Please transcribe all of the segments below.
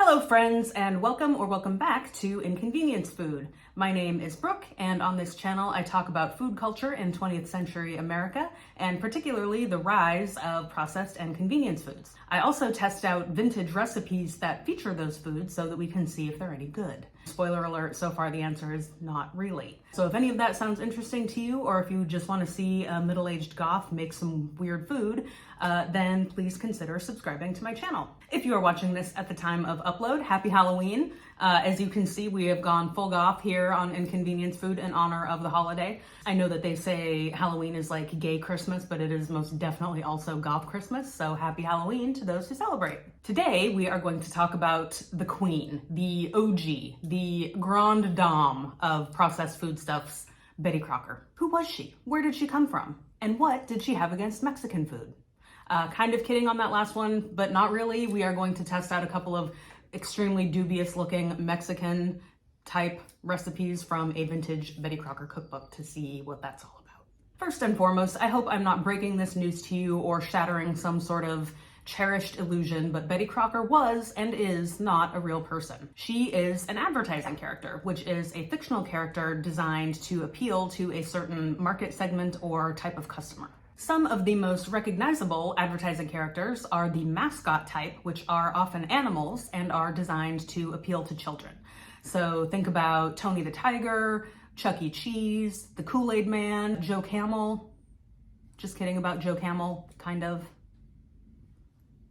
Hello friends, and welcome back to Inconvenience Food. My name is Brooke, and on this channel I talk about food culture in 20th century America, and particularly the rise of processed and convenience foods. I also test out vintage recipes that feature those foods so that we can see if they're any good. Spoiler alert, so far the answer is not really. So if any of that sounds interesting to you, or if you just want to see a middle-aged goth make some weird food, then please consider subscribing to my channel. If you are watching this at the time of upload, happy Halloween. As you can see, we have gone full goth here on Inconvenience Food in honor of the holiday. I know that they say Halloween is like gay Christmas, but it is most definitely also goth Christmas, so happy Halloween to those who celebrate. Today, we are going to talk about the queen, the OG, the grande dame of processed foodstuffs, Betty Crocker. Who was she? Where did she come from? And what did she have against Mexican food? Kind of kidding on that last one, but not really. We are going to test out a couple of extremely dubious looking Mexican type recipes from a vintage Betty Crocker cookbook to see what that's all about. First and foremost, I hope I'm not breaking this news to you or shattering some sort of cherished illusion, but Betty Crocker was and is not a real person. She is an advertising character, which is a fictional character designed to appeal to a certain market segment or type of customer. Some of the most recognizable advertising characters are the mascot type, which are often animals and are designed to appeal to children. So think about Tony the Tiger, Chuck E. Cheese, the Kool-Aid Man, Joe Camel. Just kidding about Joe Camel, kind of.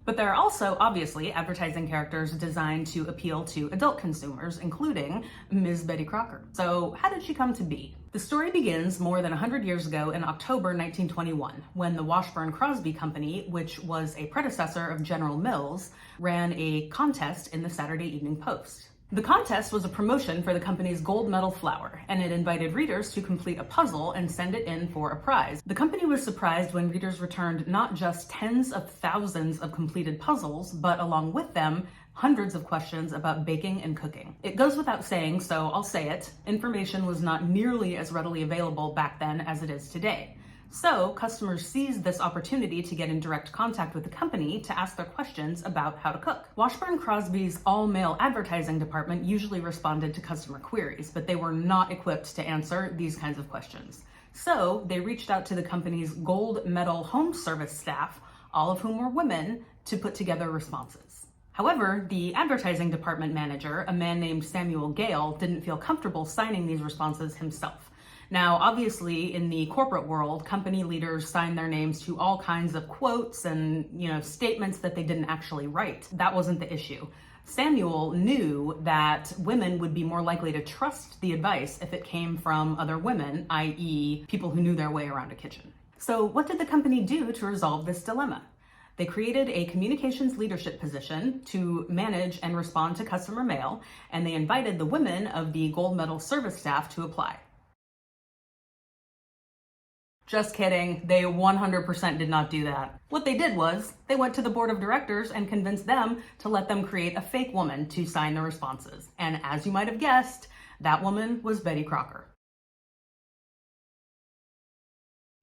But there are also, obviously, advertising characters designed to appeal to adult consumers, including Ms. Betty Crocker. So how did she come to be? The story begins more than 100 years ago in October 1921, when the Washburn-Crosby Company, which was a predecessor of General Mills, ran a contest in the Saturday Evening Post. The contest was a promotion for the company's gold medal flour, and it invited readers to complete a puzzle and send it in for a prize. The company was surprised when readers returned not just tens of thousands of completed puzzles, but along with them, hundreds of questions about baking and cooking. It goes without saying, so I'll say it, information was not nearly as readily available back then as it is today. So customers seized this opportunity to get in direct contact with the company to ask their questions about how to cook. Washburn-Crosby's all-male advertising department usually responded to customer queries, but they were not equipped to answer these kinds of questions. So they reached out to the company's gold medal home service staff, all of whom were women, to put together responses. However, the advertising department manager, a man named Samuel Gale, didn't feel comfortable signing these responses himself. Now, obviously, in the corporate world, company leaders sign their names to all kinds of quotes and, statements that they didn't actually write. That wasn't the issue. Samuel knew that women would be more likely to trust the advice if it came from other women, i.e., people who knew their way around a kitchen. So what did the company do to resolve this dilemma? They created a communications leadership position to manage and respond to customer mail, and they invited the women of the gold medal service staff to apply. Just kidding, they 100% did not do that. What they did was, they went to the board of directors and convinced them to let them create a fake woman to sign the responses. And as you might have guessed, that woman was Betty Crocker.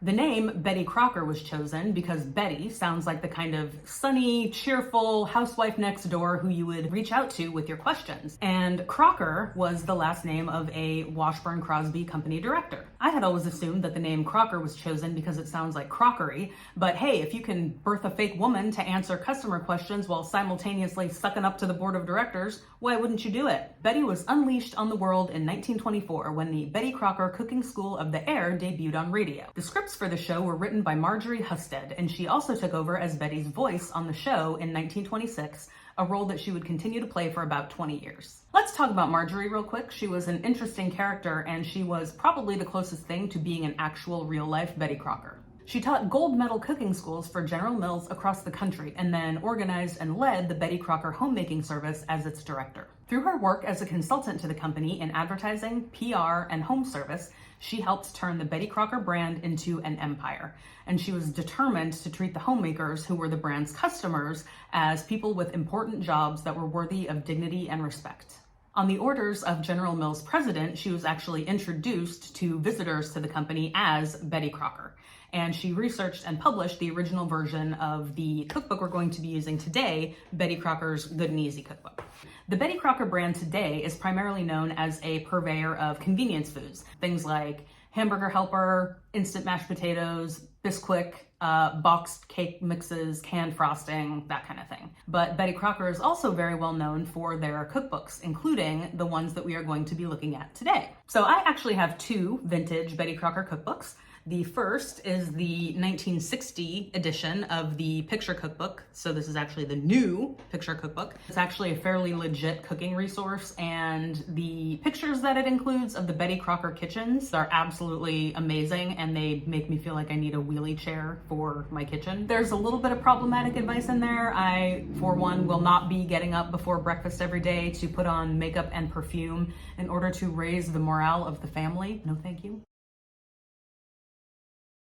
The name Betty Crocker was chosen because Betty sounds like the kind of sunny, cheerful housewife next door who you would reach out to with your questions. And Crocker was the last name of a Washburn-Crosby company director. I had always assumed that the name Crocker was chosen because it sounds like crockery, but hey, if you can birth a fake woman to answer customer questions while simultaneously sucking up to the board of directors, why wouldn't you do it? Betty was unleashed on the world in 1924 when the Betty Crocker Cooking School of the Air debuted on radio. The scripts for the show were written by Marjorie Husted, and she also took over as Betty's voice on the show in 1926, a role that she would continue to play for about 20 years. Let's talk about Marjorie real quick. She was an interesting character, and she was probably the closest thing to being an actual real-life Betty Crocker. She taught gold medal cooking schools for General Mills across the country and then organized and led the Betty Crocker homemaking service as its director. Through her work as a consultant to the company in advertising, PR, and home service, she helped turn the Betty Crocker brand into an empire. And she was determined to treat the homemakers, who were the brand's customers, as people with important jobs that were worthy of dignity and respect. On the orders of General Mills' president, she was actually introduced to visitors to the company as Betty Crocker. And she researched and published the original version of the cookbook we're going to be using today, Betty Crocker's Good and Easy Cookbook. The Betty Crocker brand today is primarily known as a purveyor of convenience foods, things like Hamburger Helper, instant mashed potatoes, Bisquick, boxed cake mixes, canned frosting, that kind of thing. But Betty Crocker is also very well known for their cookbooks, including the ones that we are going to be looking at today. So I actually have two vintage Betty Crocker cookbooks. The first is the 1960 edition of the picture cookbook. So this is actually the new picture cookbook. It's actually a fairly legit cooking resource, and the pictures that it includes of the Betty Crocker kitchens are absolutely amazing, and they make me feel like I need a wheelie chair for my kitchen. There's a little bit of problematic advice in there. I, for one, will not be getting up before breakfast every day to put on makeup and perfume in order to raise the morale of the family. No, thank you.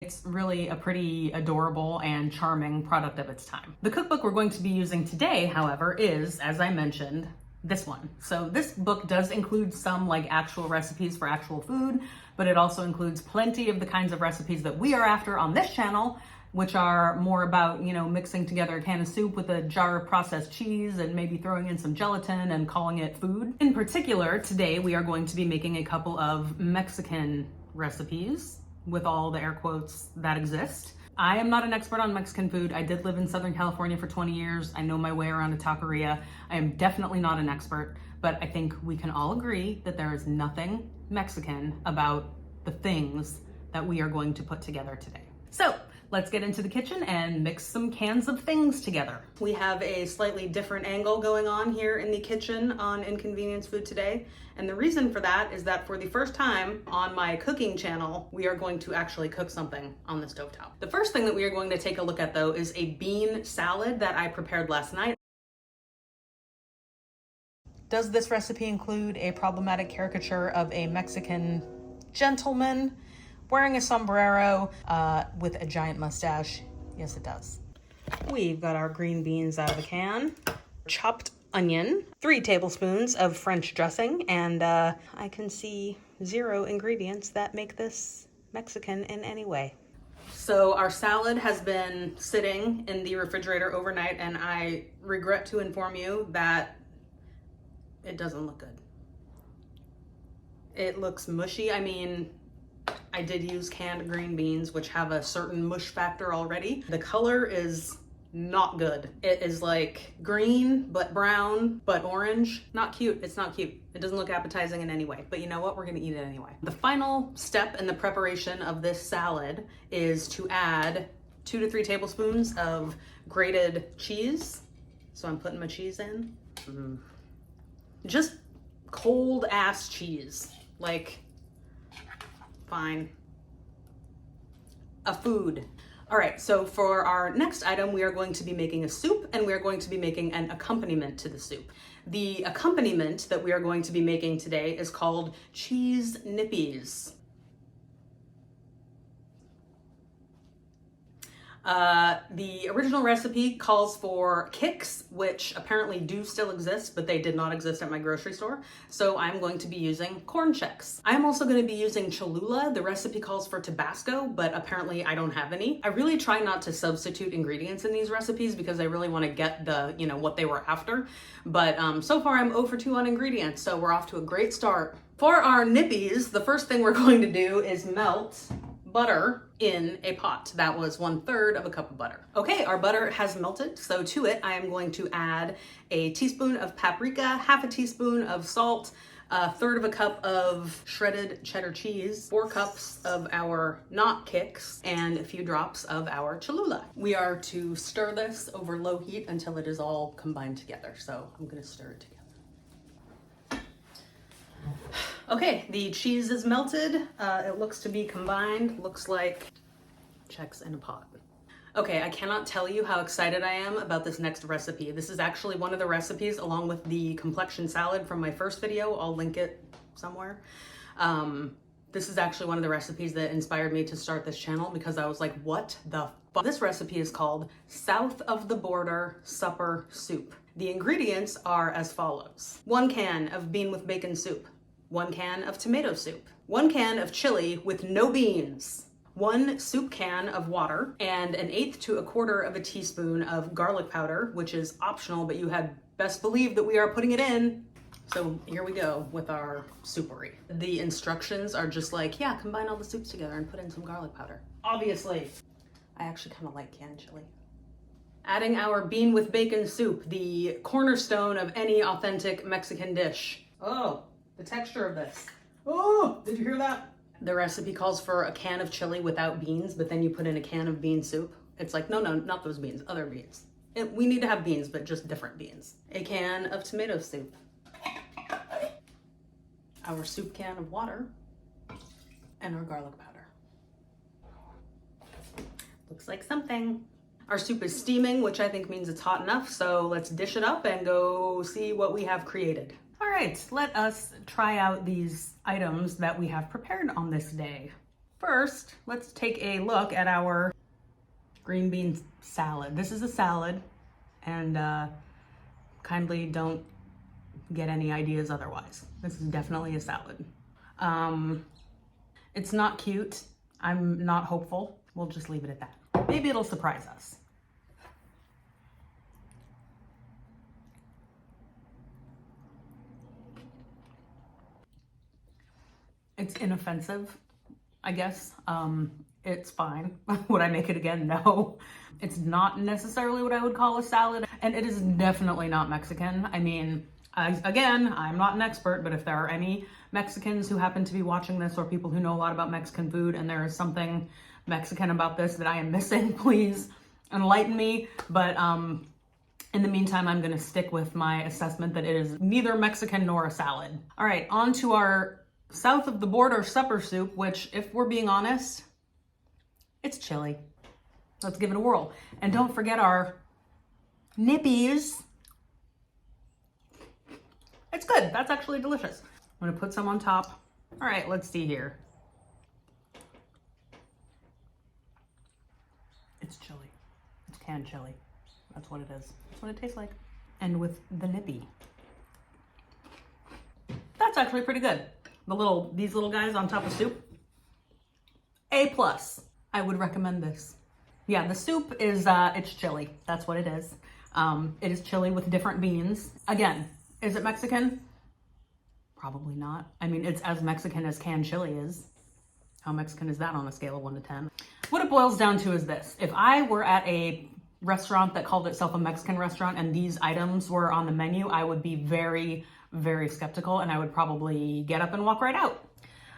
It's really a pretty adorable and charming product of its time. The cookbook we're going to be using today, however, is, as I mentioned, this one. So this book does include some like actual recipes for actual food, but it also includes plenty of the kinds of recipes that we are after on this channel, which are more about, mixing together a can of soup with a jar of processed cheese and maybe throwing in some gelatin and calling it food. In particular, today we are going to be making a couple of Mexican recipes, with all the air quotes that exist. I am not an expert on Mexican food. I did live in Southern California for 20 years. I know my way around a taqueria. I am definitely not an expert, but I think we can all agree that there is nothing Mexican about the things that we are going to put together today. So let's get into the kitchen and mix some cans of things together. We have a slightly different angle going on here in the kitchen on Inconvenience Food today. And the reason for that is that for the first time on my cooking channel, we are going to actually cook something on the stovetop. The first thing that we are going to take a look at though is a bean salad that I prepared last night. Does this recipe include a problematic caricature of a Mexican gentleman wearing a sombrero with a giant mustache? Yes, it does. We've got our green beans out of the can, chopped onion, 3 tablespoons of French dressing, and I can see 0 ingredients that make this Mexican in any way. So our salad has been sitting in the refrigerator overnight, and I regret to inform you that it doesn't look good. It looks mushy. I mean, I did use canned green beans, which have a certain mush factor already. The color is not good. It is like green, but brown, but orange. Not cute. It's not cute. It doesn't look appetizing in any way, but you know what? We're gonna eat it anyway. The final step in the preparation of this salad is to add 2 to 3 tablespoons of grated cheese. So I'm putting my cheese in. Just cold ass cheese. Like, fine. A food. All right, so for our next item, we are going to be making a soup, and we are going to be making an accompaniment to the soup. The accompaniment that we are going to be making today is called cheese nippies. The original recipe calls for Kicks, which apparently do still exist, but they did not exist at my grocery store. So I'm going to be using corn checks. I'm also going to be using Cholula. The recipe calls for Tabasco, but apparently I don't have any. I really try not to substitute ingredients in these recipes because I really want to get the, what they were after. But so far I'm 0 for 2 on ingredients, so we're off to a great start. For our nippies, the first thing we're going to do is melt butter in a pot. That was 1/3 of a cup of butter. Okay, our butter has melted, so to it I am going to add a teaspoon of paprika, half a teaspoon of salt, 1/3 of a cup of shredded cheddar cheese, 4 cups of our not Kicks, and a few drops of our Cholula. We are to stir this over low heat until it is all combined together, so I'm gonna stir it together. Okay, the cheese is melted. It looks to be combined. Looks like checks in a pot. Okay, I cannot tell you how excited I am about this next recipe. This is actually one of the recipes along with the complexion salad from my first video. I'll link it somewhere. This is actually one of the recipes that inspired me to start this channel because I was like, what the fuck? This recipe is called South of the Border Supper Soup. The ingredients are as follows. 1 can of bean with bacon soup, 1 can of tomato soup, 1 can of chili with no beans, 1 soup can of water, and 1/8 to 1/4 of a teaspoon of garlic powder, which is optional, but you had best believe that we are putting it in. So here we go with our soupery. The instructions are just like, yeah, combine all the soups together and put in some garlic powder. Obviously, I actually kind of like canned chili. Adding our bean with bacon soup, the cornerstone of any authentic Mexican dish. Oh, the texture of this. Oh, did you hear that? The recipe calls for a can of chili without beans, but then you put in a can of bean soup. It's like, no, not those beans, other beans. We need to have beans, but just different beans. A can of tomato soup. Our soup can of water. And our garlic powder. Looks like something. Our soup is steaming, which I think means it's hot enough, so let's dish it up and go see what we have created. All right, let us try out these items that we have prepared on this day. First, let's take a look at our green bean salad. This is a salad, and kindly don't get any ideas otherwise. This is definitely a salad. It's not cute. I'm not hopeful. We'll just leave it at that. Maybe it'll surprise us. It's inoffensive, I guess. It's fine. Would I make it again? No. It's not necessarily what I would call a salad, and it is definitely not Mexican. I mean, again, I'm not an expert, but if there are any Mexicans who happen to be watching this or people who know a lot about Mexican food and there is something Mexican about this that I am missing, please enlighten me. But in the meantime, I'm gonna stick with my assessment that it is neither Mexican nor a salad. All right, on to our south of the border supper soup, which, if we're being honest, it's chili. Let's give it a whirl. And don't forget our nippies. It's good. That's actually delicious. I'm gonna put some on top. All right, let's see here. It's chili. It's canned chili. That's what it is. That's what it tastes like. And with the nippy. That's actually pretty good. These little guys on top of soup. A+. I would recommend this. Yeah, the soup is, it's chili. That's what it is. It is chili with different beans. Again, is it Mexican? Probably not. I mean, it's as Mexican as canned chili is. How Mexican is that on a scale of 1 to 10? What it boils down to is this. If I were at a restaurant that called itself a Mexican restaurant and these items were on the menu, I would be very, very skeptical, and I would probably get up and walk right out.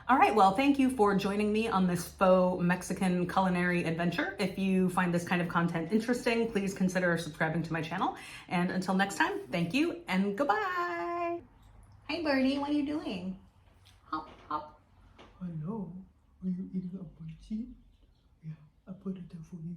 All right, well, thank you for joining me on this faux Mexican culinary adventure. If you find this kind of content interesting, please consider subscribing to my channel. And until next time, thank you and goodbye. Hi, Birdie, what are you doing? Hop, hop. Hello, are you eating a munchie? Yeah, I put it there for you.